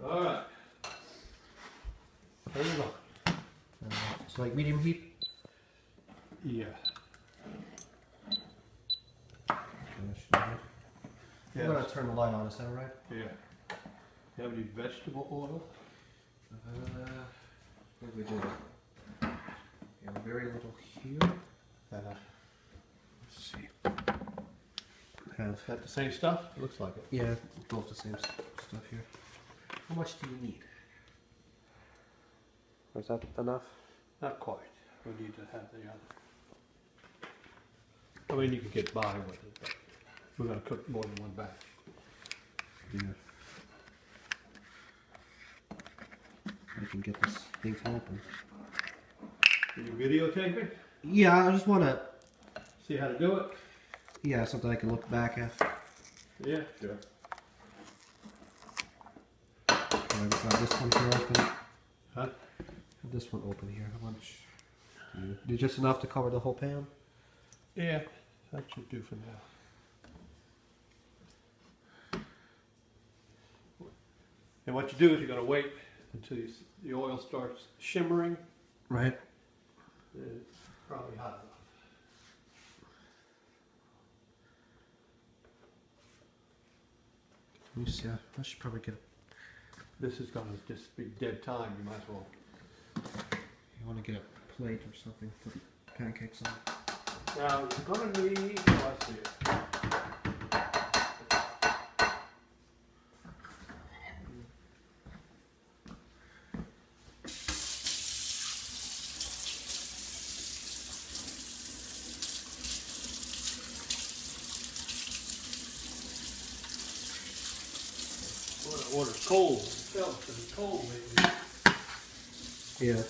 All right. Turn it on. It's like medium heat. Yeah. I'm gonna turn the light on. Is that right? Yeah. You have any vegetable oil? What do we do? Yeah, very little here. Let's see. Have Is that the same stuff? It looks like it. yeah, both the same stuff here. How much do you need? Or is that enough? Not quite. We need to have the other. I mean, you can get by with it, but we're going to cook more than one batch. Yeah. I can get this thing open. Are you videotaping? Yeah, I just want to. See how to do it? Yeah, something I can look back at. Yeah, sure. I've got this one here open. Huh? Have this one open here. How much? Do just enough to cover the whole pan? Yeah, that should do for now. And what you do is you're going to wait until the oil starts shimmering. Right. It's probably hot enough. Let me see. I should probably get. This is going to just be dead time. You might as well. You want to get a plate or something? Put pancakes on. Now you're going to need. Oh, I see it. Water's cold. It's been cold lately. Yeah.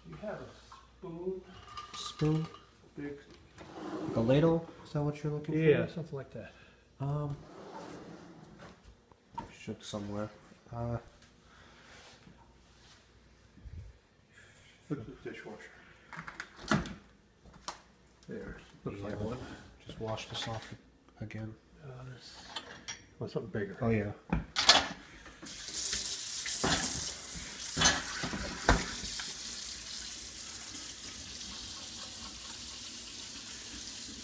You have a spoon? Spoon? Big. Like a ladle? Is that what you're looking for? Yeah, something like that. Should somewhere. Look at the dishwasher. There. Looks like one. Just wash this off again. Want something bigger? Oh yeah.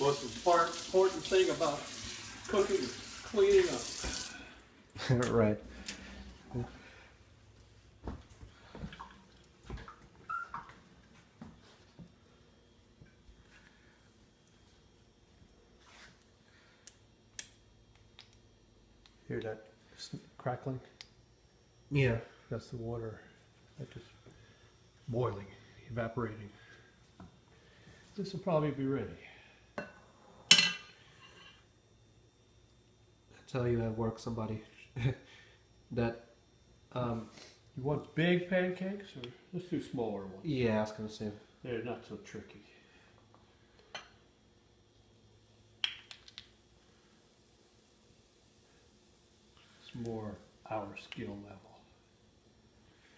Most important thing about cooking is cleaning up. Right. Hear that crackling? Yeah. That's the water. That's just boiling, evaporating. This will probably be ready. Tell you at work somebody that You want big pancakes, or let's do smaller ones? yeah, I was gonna say They're not so tricky. It's more our skill level.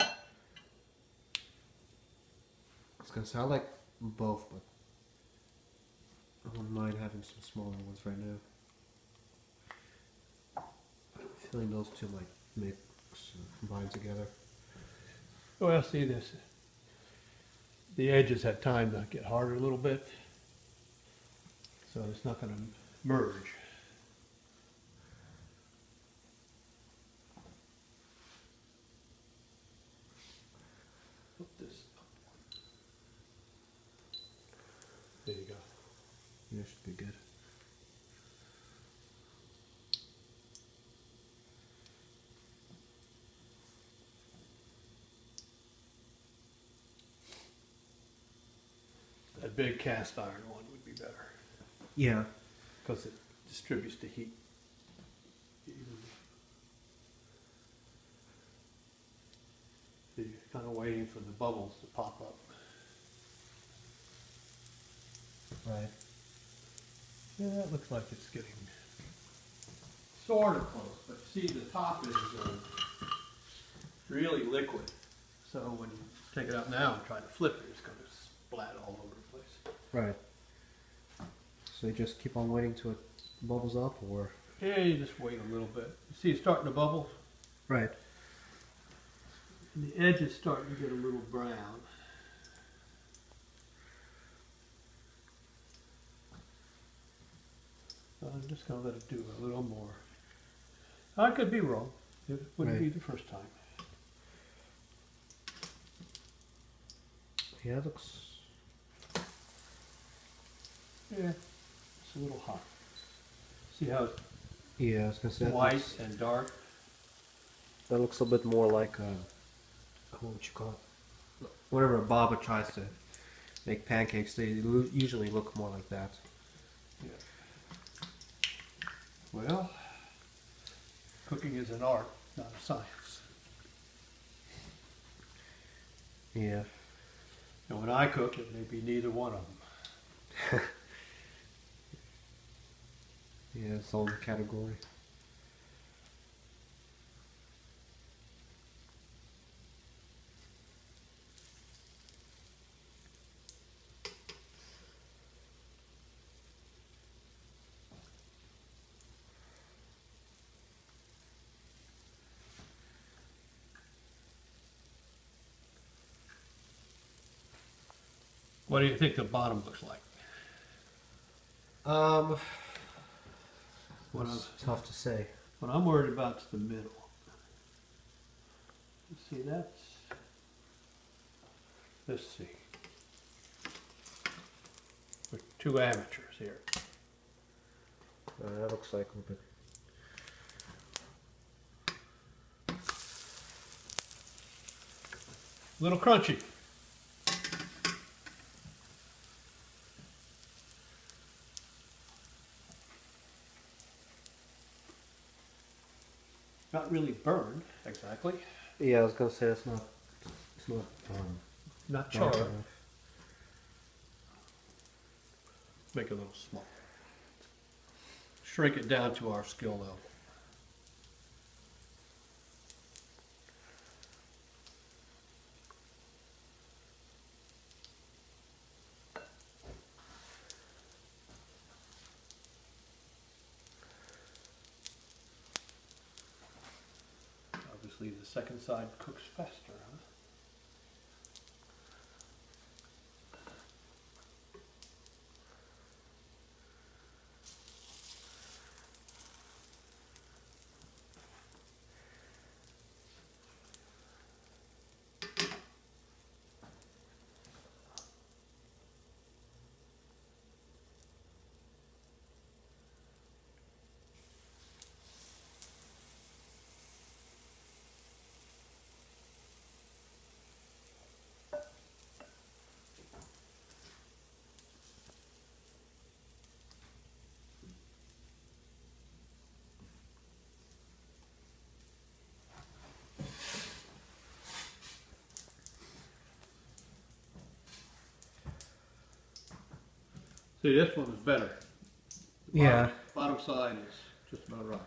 I was gonna say I like both, but I wouldn't mind having some smaller ones right now. I'm feeling those two might mix and combine together. Well, see this. The edges had time to get harder a little bit, so it's not going to merge. Put this up. There you go. Yeah, should be good. A big cast iron one would be better Yeah. because it distributes the heat evenly. So you're kind of waiting for the bubbles to pop up. Right. Yeah, that looks like it's getting sort of close, but see the top is really liquid. So when you take it out now and try to flip it, it's going to splat all over the place. Right. So you just keep on waiting till it bubbles up, or? Yeah, you just wait a little bit. You see it's starting to bubble? Right. And the edge is starting to get a little brown. So I'm just going to let it do a little more. I could be wrong. It wouldn't be Right. the first time. Yeah, it looks. Yeah, it's a little hot. See how it's Yeah, I was gonna say that white looks, and dark? that looks a bit more like what would you call it? Whenever a Baba tries to make pancakes, they usually look more like that. Yeah. Well, cooking is an art, not a science. Yeah. And when I cook, it may be neither one of them. Yeah, its own category. What do you think the bottom looks like? What It's tough to say. What I'm worried about is the middle. You see, let's see. We're two amateurs here. That looks like a bit. A little crunchy. Not really burned, exactly. Yeah, I was gonna say it's not. It's not. Not dark charred. enough. Make it a little small. Shrink it down to our skill level. Obviously, the second side cooks faster, huh? See, this one is better. Yeah. Bottom side is just about right.